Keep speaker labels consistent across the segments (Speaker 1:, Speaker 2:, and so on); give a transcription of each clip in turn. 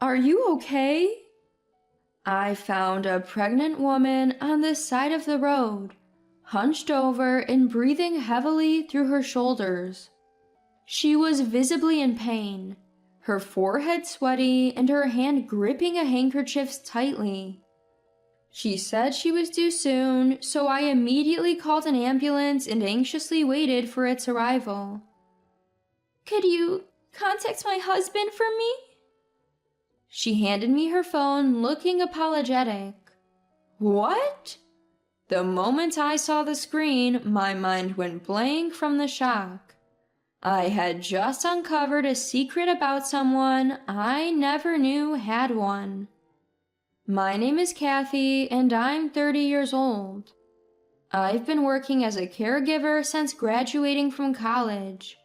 Speaker 1: Are you okay? I found a pregnant woman on the side of the road, hunched over and breathing heavily through her shoulders. She was visibly in pain, her forehead sweaty and her hand gripping a handkerchief tightly. She said she was due soon, so I immediately called an ambulance and anxiously waited for its arrival. Could you contact my husband for me? She handed me her phone, looking apologetic. What? The moment I saw the screen, my mind went blank from the shock. I had just uncovered a secret about someone I never knew had one. My name is Kathy, and I'm 30 years old. I've been working as a caregiver since graduating from college.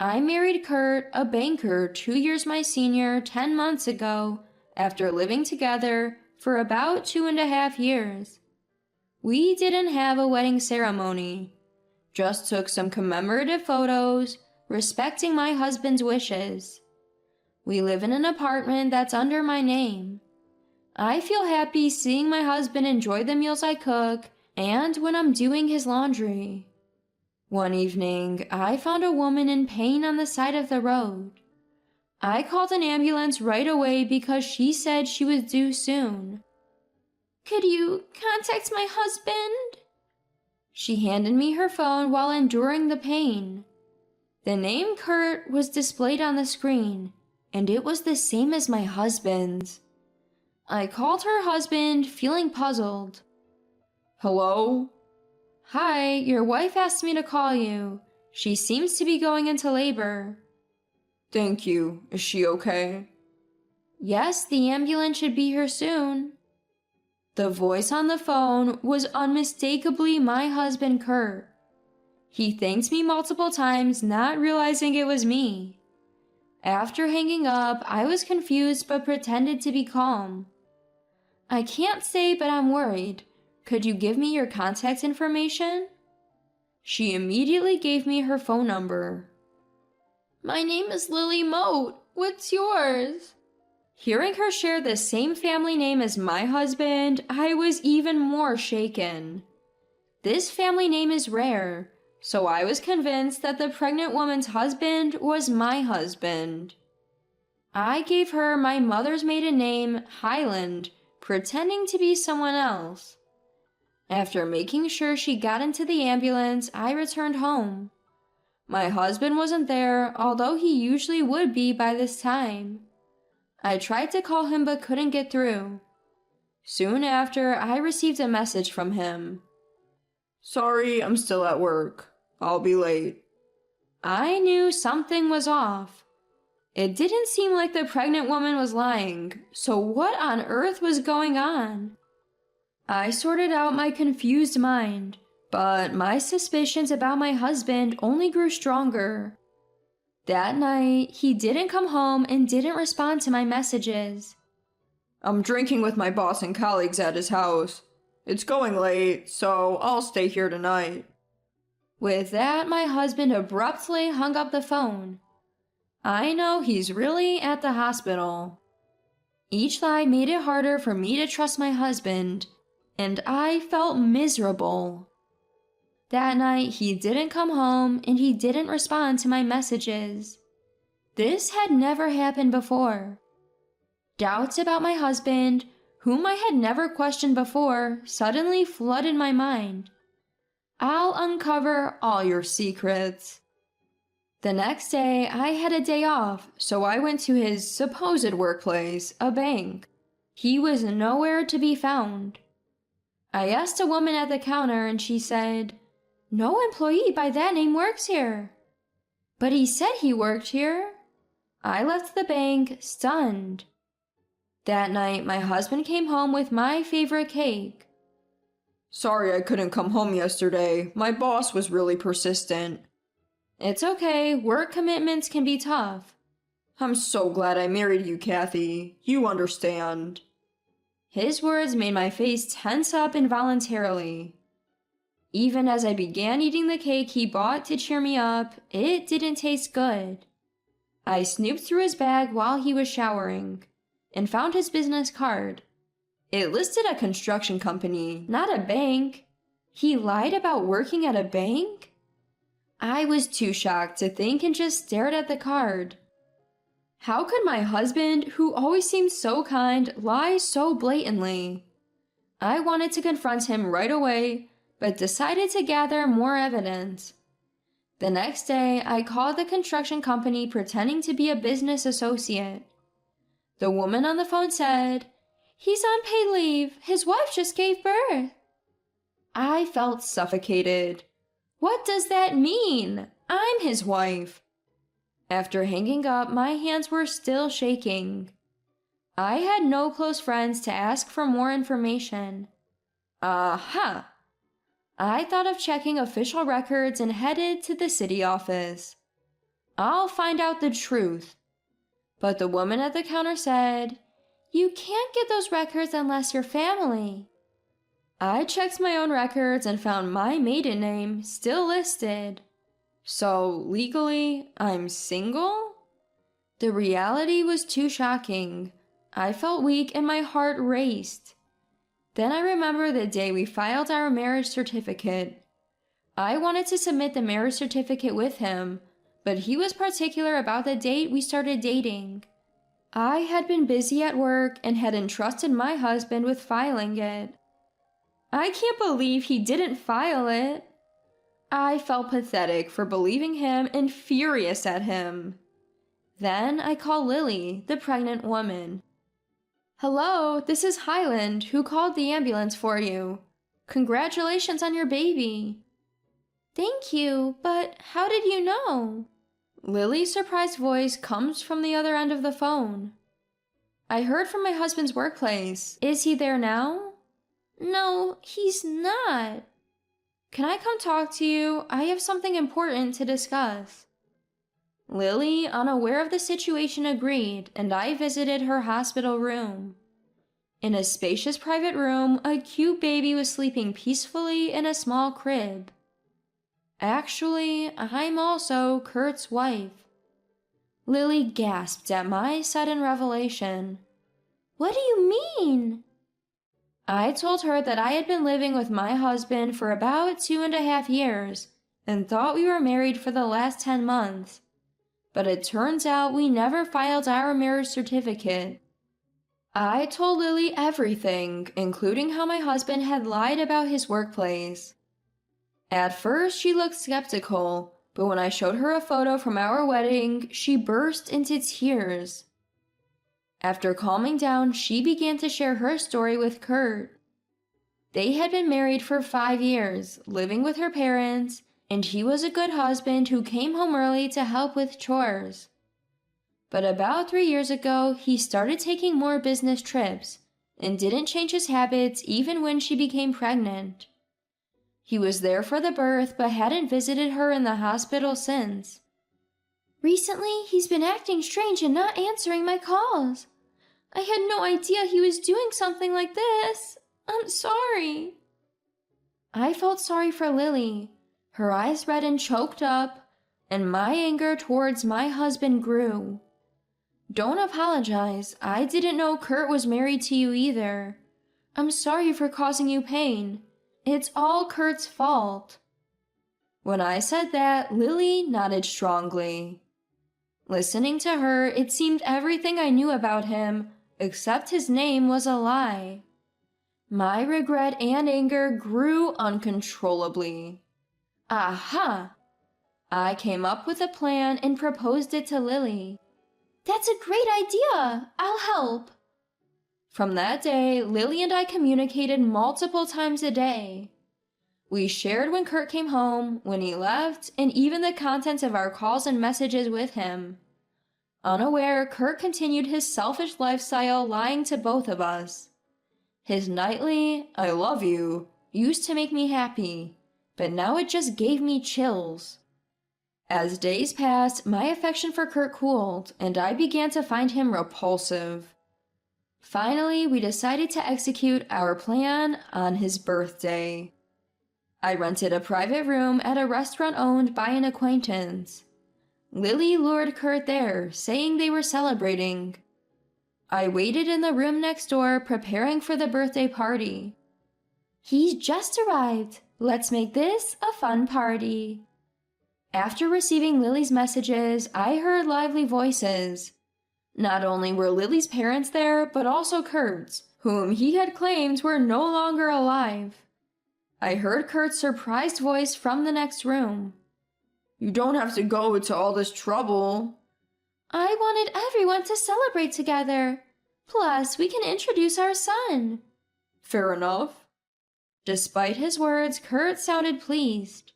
Speaker 1: I married Kurt, a banker 2 years my senior, 10 months ago, after living together for about 2.5 years. We didn't have a wedding ceremony, just took some commemorative photos, respecting my husband's wishes. We live in an apartment that's under my name. I feel happy seeing my husband enjoy the meals I cook and when I'm doing his laundry. One evening, I found a woman in pain on the side of the road. I called an ambulance right away because she said she was due soon. Could you contact my husband? She handed me her phone while enduring the pain. The name Kurt was displayed on the screen, and it was the same as my husband's. I called her husband, feeling puzzled. Hello? Hi, your wife asked me to call you. She seems to be going into labor. Thank you. Is she okay? Yes, the ambulance should be here soon. The voice on the phone was unmistakably my husband, Kurt. He thanked me multiple times, not realizing it was me. After hanging up, I was confused but pretended to be calm. I can't say, but I'm worried. Could you give me your contact information? She immediately gave me her phone number. My name is Lily Moat. What's yours? Hearing her share the same family name as my husband, I was even more shaken. This family name is rare, so I was convinced that the pregnant woman's husband was my husband. I gave her my mother's maiden name, Highland, pretending to be someone else. After making sure she got into the ambulance, I returned home. My husband wasn't there, although he usually would be by this time. I tried to call him but couldn't get through. Soon after, I received a message from him. Sorry, I'm still at work. I'll be late. I knew something was off. It didn't seem like the pregnant woman was lying, so what on earth was going on? I sorted out my confused mind, but my suspicions about my husband only grew stronger. That night, he didn't come home and didn't respond to my messages. I'm drinking with my boss and colleagues at his house. It's going late, so I'll stay here tonight. With that, my husband abruptly hung up the phone. I know he's really at the hospital. Each lie made it harder for me to trust my husband, and I felt miserable. That night, he didn't come home and he didn't respond to my messages. This had never happened before. Doubts about my husband, whom I had never questioned before, suddenly flooded my mind. I'll uncover all your secrets. The next day, I had a day off, so I went to his supposed workplace, a bank. He was nowhere to be found. I asked a woman at the counter and she said, "No employee by that name works here." But he said he worked here. I left the bank, stunned. That night, my husband came home with my favorite cake. Sorry I couldn't come home yesterday. My boss was really persistent. It's okay, work commitments can be tough. I'm so glad I married you, Kathy. You understand. His words made my face tense up involuntarily. Even as I began eating the cake he bought to cheer me up, it didn't taste good. I snooped through his bag while he was showering. and found his business card. It listed a construction company, not a bank. He lied about working at a bank? I was too shocked to think and just stared at the card. How could my husband, who always seemed so kind, lie so blatantly? I wanted to confront him right away, but decided to gather more evidence. The next day, I called the construction company pretending to be a business associate. The woman on the phone said, "He's on paid leave. His wife just gave birth." I felt suffocated. What does that mean? I'm his wife. After hanging up, my hands were still shaking. I had no close friends to ask for more information. Aha! I thought of checking official records and headed to the city office. I'll find out the truth. But the woman at the counter said, "You can't get those records unless you're family." I checked my own records and found my maiden name still listed. So, legally, I'm single? The reality was too shocking. I felt weak and my heart raced. Then I remember the day we filed our marriage certificate. I wanted to submit the marriage certificate with him, but he was particular about the date we started dating. I had been busy at work and had entrusted my husband with filing it. I can't believe he didn't file it. I felt pathetic for believing him and furious at him. Then I called Lily, the pregnant woman. "Hello, this is Highland, who called the ambulance for you. Congratulations on your baby." "Thank you, but how did you know?" Lily's surprised voice comes from the other end of the phone. "I heard from my husband's workplace. Is he there now?" "No, he's not." "Can I come talk to you? I have something important to discuss." Lily, unaware of the situation, agreed, and I visited her hospital room. In a spacious private room, a cute baby was sleeping peacefully in a small crib. Actually, I'm also Kurt's wife. Lily gasped at my sudden revelation. "What do you mean?" I told her that I had been living with my husband for about 2.5 years and thought we were married for the last 10 months. But it turns out we never filed our marriage certificate. I told Lily everything, including how my husband had lied about his workplace. At first, she looked skeptical, but when I showed her a photo from our wedding, she burst into tears. After calming down, she began to share her story with Kurt. They had been married for 5 years, living with her parents, and he was a good husband who came home early to help with chores. But about 3 years ago, he started taking more business trips and didn't change his habits even when she became pregnant. He was there for the birth but hadn't visited her in the hospital since. "Recently, he's been acting strange and not answering my calls. I had no idea he was doing something like this. I'm sorry." I felt sorry for Lily. Her eyes red and choked up, and my anger towards my husband grew. "Don't apologize. I didn't know Kurt was married to you either. I'm sorry for causing you pain. It's all Kurt's fault." When I said that, Lily nodded strongly. Listening to her, it seemed everything I knew about him, except his name, was a lie. My regret and anger grew uncontrollably. Aha! I came up with a plan and proposed it to Lily. "That's a great idea! I'll help." From that day, Lily and I communicated multiple times a day. We shared when Kurt came home, when he left, and even the contents of our calls and messages with him. Unaware, Kurt continued his selfish lifestyle, lying to both of us. His nightly, "I love you," used to make me happy, but now it just gave me chills. As days passed, my affection for Kurt cooled, and I began to find him repulsive. Finally, we decided to execute our plan on his birthday. I rented a private room at a restaurant owned by an acquaintance. Lily lured Kurt there, saying they were celebrating. I waited in the room next door, preparing for the birthday party. He's just arrived. Let's make this a fun party. After receiving Lily's messages, I heard lively voices. Not only were Lily's parents there, but also Kurt's, whom he had claimed were no longer alive. I heard Kurt's surprised voice from the next room. You don't have to go to all this trouble. I wanted everyone to celebrate together. Plus, we can introduce our son. Fair enough. Despite his words, Kurt sounded pleased.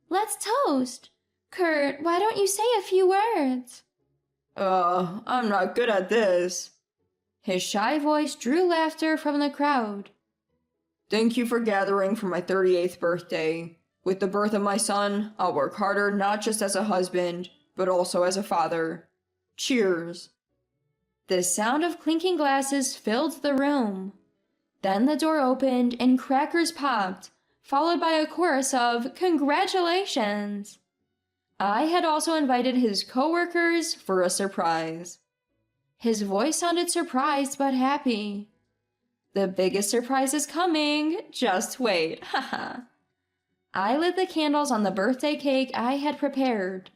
Speaker 1: Let's toast. Kurt, why don't you say a few words? I'm not good at this. His shy voice drew laughter from the crowd. Thank you for gathering for my 38th birthday. With the birth of my son, I'll work harder not just as a husband, but also as a father. Cheers. The sound of clinking glasses filled the room. Then the door opened and crackers popped, followed by a chorus of congratulations. I had also invited his co-workers for a surprise. His voice sounded surprised but happy. The biggest surprise is coming. Just wait. Haha. I lit the candles on the birthday cake I had prepared.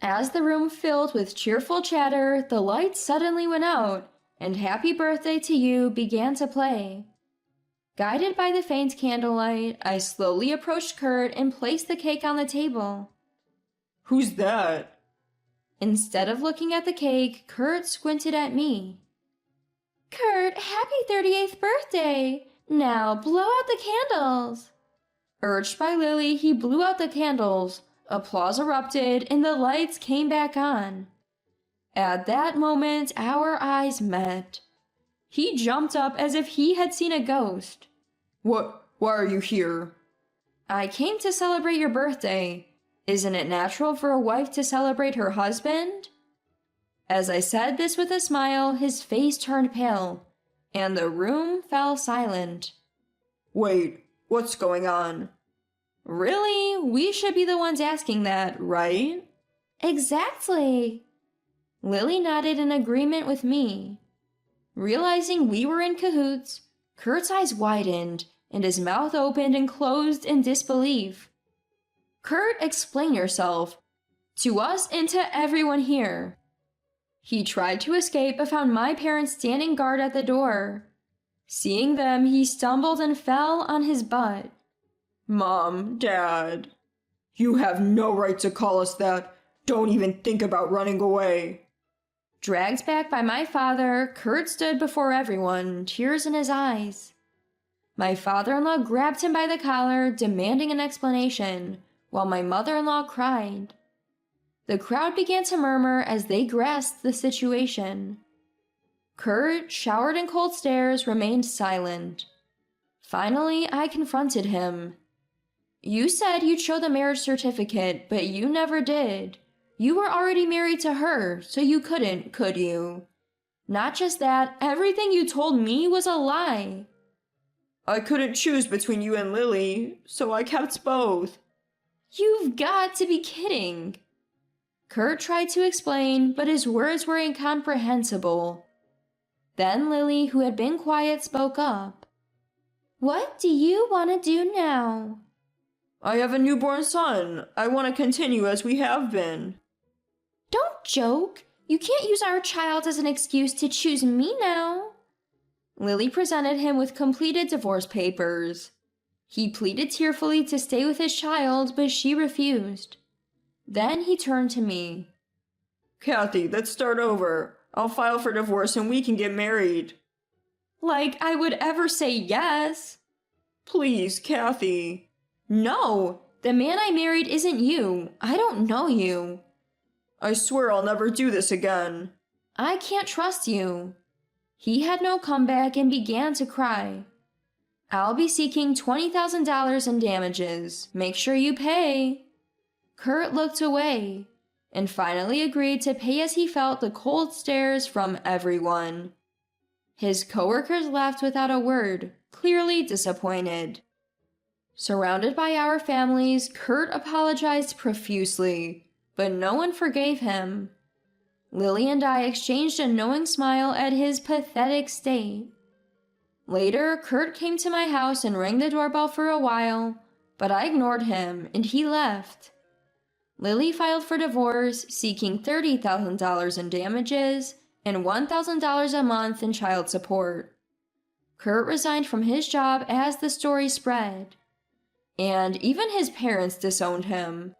Speaker 1: As the room filled with cheerful chatter, the lights suddenly went out, and Happy Birthday to You began to play. Guided by the faint candlelight, I slowly approached Kurt and placed the cake on the table. Who's that? Instead of looking at the cake, Kurt squinted at me. Kurt, happy 38th birthday! Now blow out the candles! Urged by Lily, he blew out the candles. Applause erupted, and the lights came back on. At that moment, our eyes met. He jumped up as if he had seen a ghost. Why are you here? I came to celebrate your birthday. Isn't it natural for a wife to celebrate her husband? As I said this with a smile, his face turned pale, and the room fell silent. Wait, what's going on? Really? We should be the ones asking that, right? Exactly. Lily nodded in agreement with me. Realizing we were in cahoots, Kurt's eyes widened, and his mouth opened and closed in disbelief. Kurt, explain yourself. To us and to everyone here. He tried to escape but found my parents standing guard at the door. Seeing them, he stumbled and fell on his butt. Mom, Dad. You have no right to call us that. Don't even think about running away. Dragged back by my father, Kurt stood before everyone, tears in his eyes. My father-in-law grabbed him by the collar, demanding an explanation, while my mother-in-law cried. The crowd began to murmur as they grasped the situation. Kurt, showered in cold stares, remained silent. Finally, I confronted him. You said you'd show the marriage certificate, but you never did. You were already married to her, so you couldn't, could you? Not just that, everything you told me was a lie. I couldn't choose between you and Lily, so I kept both. You've got to be kidding. Kurt tried to explain, but his words were incomprehensible. Then Lily, who had been quiet, spoke up. What do you want to do now? I have a newborn son. I want to continue as we have been. Don't joke. You can't use our child as an excuse to choose me now. Lily presented him with completed divorce papers. He pleaded tearfully to stay with his child, but she refused. Then he turned to me. Kathy, let's start over. I'll file for divorce and we can get married. Like I would ever say yes. Please, Kathy. No, the man I married isn't you. I don't know you. I swear I'll never do this again. I can't trust you. He had no comeback and began to cry. I'll be seeking $20,000 in damages. Make sure you pay. Kurt looked away, and finally agreed to pay as he felt the cold stares from everyone. His coworkers left without a word, clearly disappointed. Surrounded by our families, Kurt apologized profusely, but no one forgave him. Lily and I exchanged a knowing smile at his pathetic state. Later, Kurt came to my house and rang the doorbell for a while, but I ignored him and he left. Lily filed for divorce, seeking $30,000 in damages and $1,000 a month in child support. Kurt resigned from his job as the story spread, and even his parents disowned him.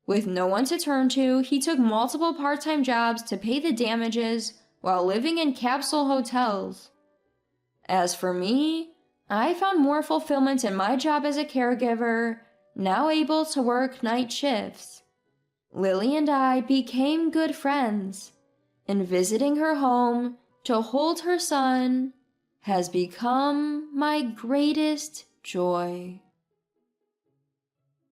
Speaker 1: With no one to turn to, he took multiple part-time jobs to pay the damages while living in capsule hotels. As for me, I found more fulfillment in my job as a caregiver, now able to work night shifts. Lily and I became good friends, and visiting her home to hold her son has become my greatest joy.